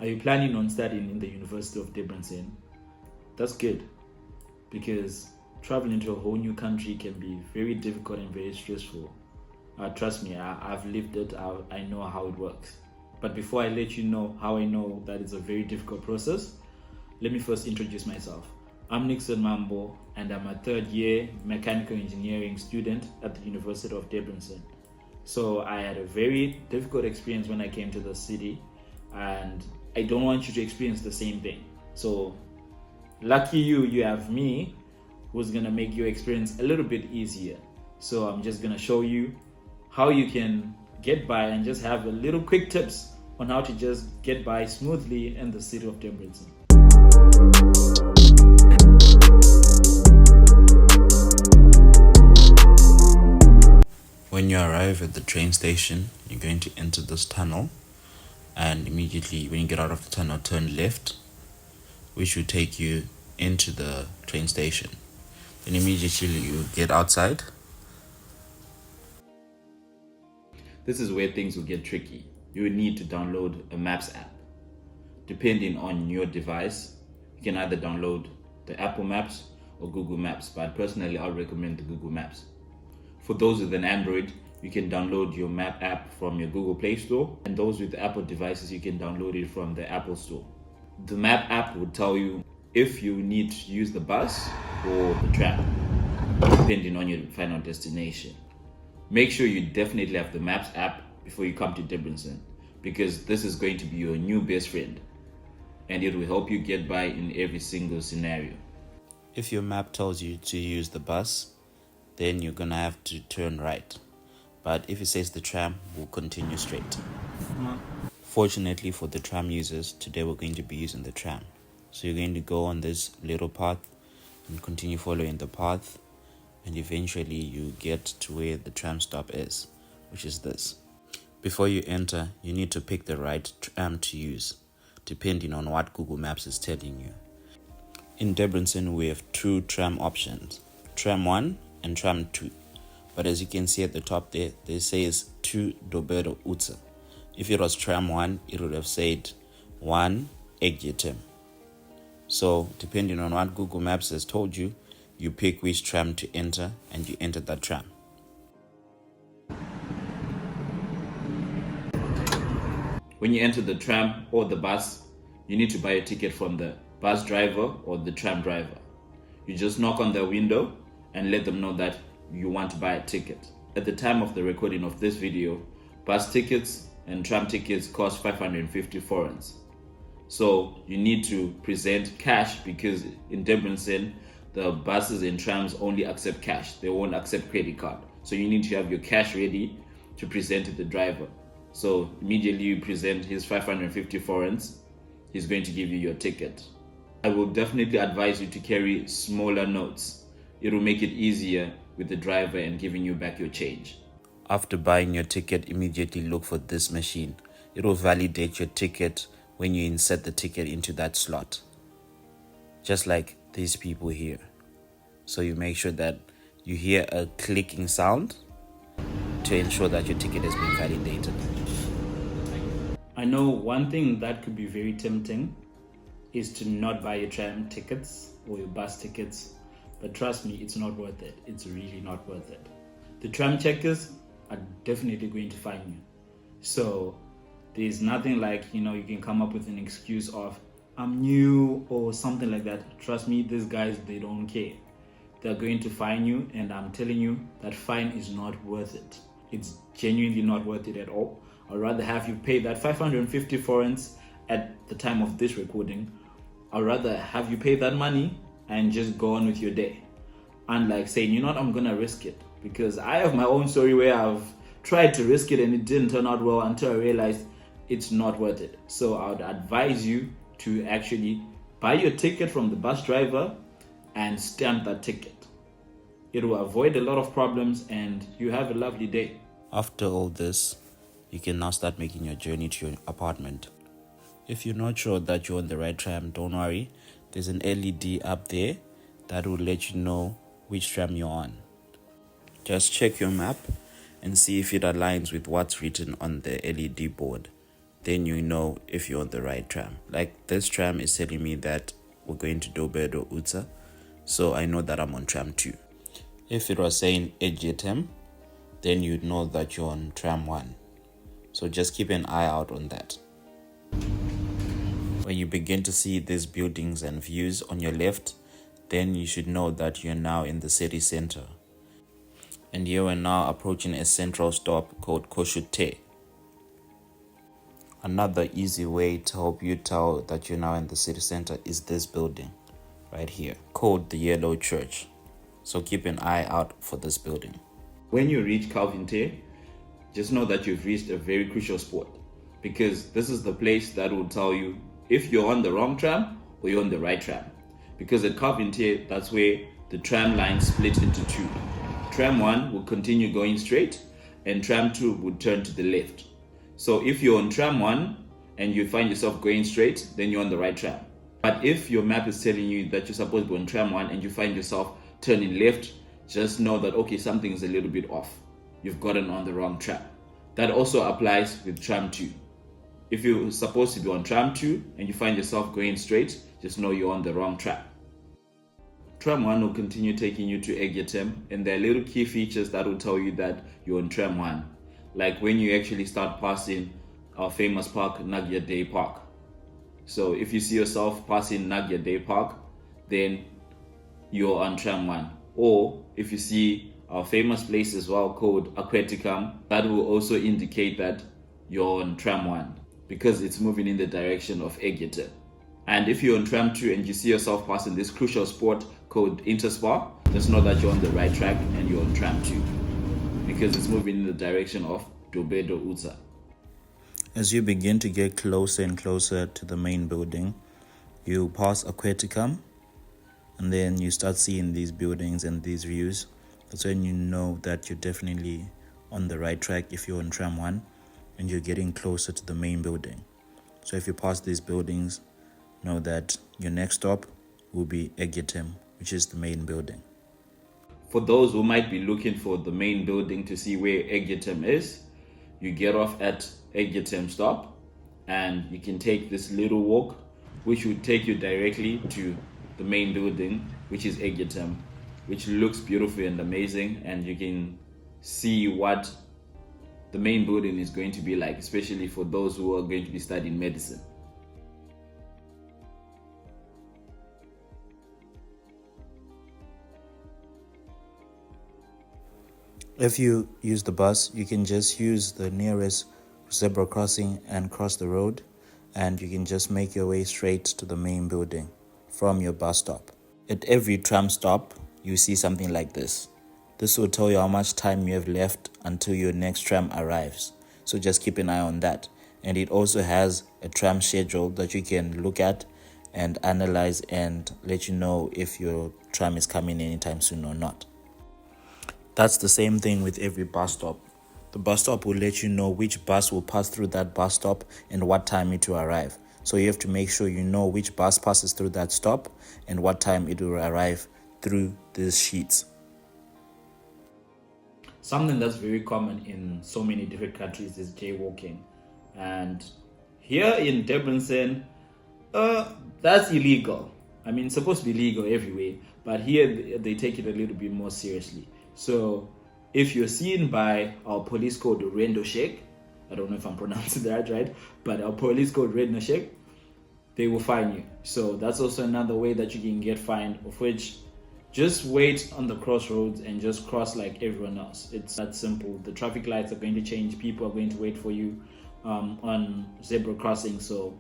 Are you planning on studying in the University of Debrecen? That's good, because traveling to a whole new country can be very difficult and very stressful. Trust me, I've lived it. I know how it works. But before I let you know how I know that it's a very difficult process, let me first introduce myself. I'm Nixon Mambo, and I'm a third year mechanical engineering student at the University of Debrecen. So I had a very difficult experience when I came to the city, and I don't want you to experience the same thing. So lucky you have me, who's gonna make your experience a little bit easier. So I'm just gonna show you how you can get by and just have a little quick tips on how to just get by smoothly in the city of Debrecen. When you arrive at the train station, you're going to enter this tunnel, and immediately when you get out of the tunnel, turn left, which will take you into the train station. Then immediately you get outside. This is where things will get tricky. You will need to download a Maps app. Depending on your device, you can either download the Apple Maps or Google Maps, but personally I'll recommend the Google Maps. For those with an Android, you can download your map app from your Google Play Store, and those with Apple devices, you can download it from the Apple Store. The map app will tell you if you need to use the bus or the tram, depending on your final destination. Make sure you definitely have the Maps app before you come to Debrecen, because this is going to be your new best friend, and it will help you get by in every single scenario. If your map tells you to use the bus, then you're gonna have to turn right. But if it says the tram, we'll continue straight. Fortunately for the tram users, today we're going to be using the tram. So you're going to go on this little path and continue following the path, and eventually you get to where the tram stop is, which is this. Before you enter, you need to pick the right tram to use, depending on what Google Maps is telling you. In Debrecen, we have two tram options, tram 1 and tram 2. But as you can see at the top there, they says 2 Dobero Utsa. If it was tram 1, it would have said 1 Egyetem. So depending on what Google Maps has told you, you pick which tram to enter and you enter that tram. When you enter the tram or the bus, you need to buy a ticket from the bus driver or the tram driver. You just knock on their window and let them know that you want to buy a ticket. At the time of the recording of this video, bus tickets and tram tickets cost 550 forints. So you need to present cash, because in Debrecen, the buses and trams only accept cash. They won't accept credit card. So you need to have your cash ready to present to the driver. So immediately you present his 550 forints, he's going to give you your ticket. I will definitely advise you to carry smaller notes. It will make it easier with the driver and giving you back your change. After buying your ticket, immediately look for this machine. It will validate your ticket when you insert the ticket into that slot, just like these people here. So you make sure that you hear a clicking sound to ensure that your ticket has been validated. I know one thing that could be very tempting is to not buy your tram tickets or your bus tickets, but trust me, it's not worth it. It's really not worth it. The tram checkers are definitely going to find you. So there's nothing like, you can come up with an excuse of, I'm new or something like that. Trust me, these guys, they don't care. They're going to fine you, and I'm telling you, that fine is not worth it. It's genuinely not worth it at all. I'd rather have you pay that 550 forints at the time of this recording. I'd rather have you pay that money and just go on with your day. Unlike saying, you know what, I'm gonna risk it. Because I have my own story where I've tried to risk it and it didn't turn out well until I realized it's not worth it. So I would advise you to actually buy your ticket from the bus driver and stamp that ticket. It will avoid a lot of problems and you have a lovely day. After all this, you can now start making your journey to your apartment. If you're not sure that you're on the right tram, don't worry. There's an LED up there that will let you know which tram you're on. Just check your map and see if it aligns with what's written on the LED board. then you know if you're on the right tram. Like this tram is telling me that we're going to Debrecen, so I know that I'm on tram 2. If it was saying Egyetem, then you'd know that you're on tram 1. So just keep an eye out on that. When you begin to see these buildings and views on your left, then you should know that you're now in the city center. And here we're now approaching a central stop called Koshute. Another easy way to help you tell that you're now in the city center is this building right here, called the Yellow Church. So keep an eye out for this building. When you reach Calvinte, just know that you've reached a very crucial spot, because this is the place that will tell you if you're on the wrong tram or you're on the right tram. Because at Calvinte, that's where the tram line split into two. Tram 1 will continue going straight and tram 2 would turn to the left. So if you're on tram 1 and you find yourself going straight, then you're on the right tram. But if your map is telling you that you're supposed to be on tram 1 and you find yourself turning left, just know that, okay, something is a little bit off. You've gotten on the wrong tram. That also applies with tram 2. If you're supposed to be on tram 2 and you find yourself going straight, just know you're on the wrong tram. Tram 1 will continue taking you to Egyetem, and there are little key features that will tell you that you're on tram 1. Like when you actually start passing our famous park, Nagya Day Park. So if you see yourself passing Nagya Day Park, then you're on tram 1. Or if you see our famous place as well called Aquaticum, that will also indicate that you're on tram 1 because it's moving in the direction of Egyetem. And if you're on tram 2 and you see yourself passing this crucial spot called Interspa, just know that you're on the right track and you're on tram 2 because it's moving in the direction of Dobedo Uza. As you begin to get closer and closer to the main building, you pass Aquaticum, and then you start seeing these buildings and these views. That's when you know that you're definitely on the right track if you're on tram 1 and you're getting closer to the main building. So if you pass these buildings, know that your next stop will be Egyetem, which is the main building. For those who might be looking for the main building to see where Egyetem is, you get off at Egyetem stop and you can take this little walk which will take you directly to the main building, which is Egyetem, which looks beautiful and amazing, and you can see what the main building is going to be like, especially for those who are going to be studying medicine. If you use the bus, you can just use the nearest zebra crossing and cross the road, and you can just make your way straight to the main building from your bus stop. At every tram stop, you see something like this. This will tell you how much time you have left until your next tram arrives. So just keep an eye on that. And it also has a tram schedule that you can look at and analyze and let you know if your tram is coming anytime soon or not. That's the same thing with every bus stop. The bus stop will let you know which bus will pass through that bus stop and what time it will arrive. So you have to make sure you know which bus passes through that stop and what time it will arrive through these sheets. Something that's very common in so many different countries is jaywalking. And here in Debrecen, that's illegal. I mean, it's supposed to be legal everywhere, but here they take it a little bit more seriously. So if you're seen by our police code Rendo Shek, I don't know if I'm pronouncing that right, but our police code Rendo Shek, they will fine you. So that's also another way that you can get fined, of which just wait on the crossroads and just cross like everyone else. It's that simple. The traffic lights are going to change. People are going to wait for you on zebra crossing. So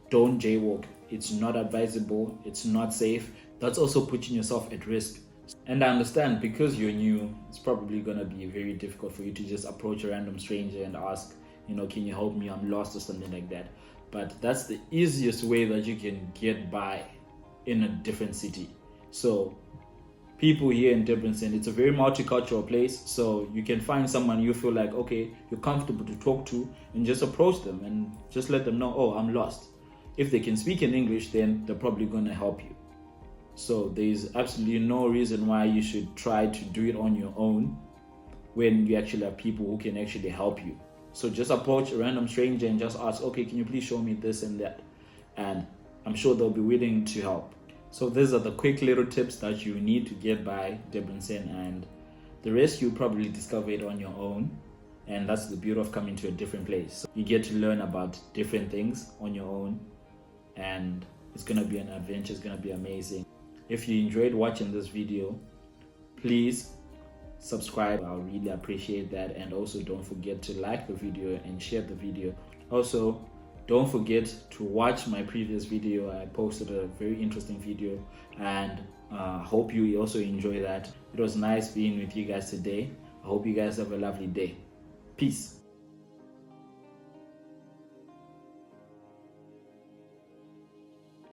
don't jaywalk. It's not advisable. It's not safe. That's also putting yourself at risk. And I understand because you're new, it's probably going to be very difficult for you to just approach a random stranger and ask, can you help me? I'm lost or something like that. But that's the easiest way that you can get by in a different city. So people here in Debrecen, it's a very multicultural place. So you can find someone you feel like, okay, you're comfortable to talk to, and just approach them and just let them know, oh, I'm lost. If they can speak in English, then they're probably going to help you. So there's absolutely no reason why you should try to do it on your own when you actually have people who can actually help you. So just approach a random stranger and just ask, okay, can you please show me this and that? And I'm sure they'll be willing to help. So these are the quick little tips that you need to get by Debrecen, and the rest you'll probably discover it on your own. And that's the beauty of coming to a different place. So you get to learn about different things on your own, and it's gonna be an adventure. It's gonna be amazing. If you enjoyed watching this video, please subscribe. I'll really appreciate that. And also don't forget to like the video and share the video. Also, don't forget to watch my previous video. I posted a very interesting video, and hope you also enjoy that. It was nice being with you guys today. I hope you guys have a lovely day. Peace.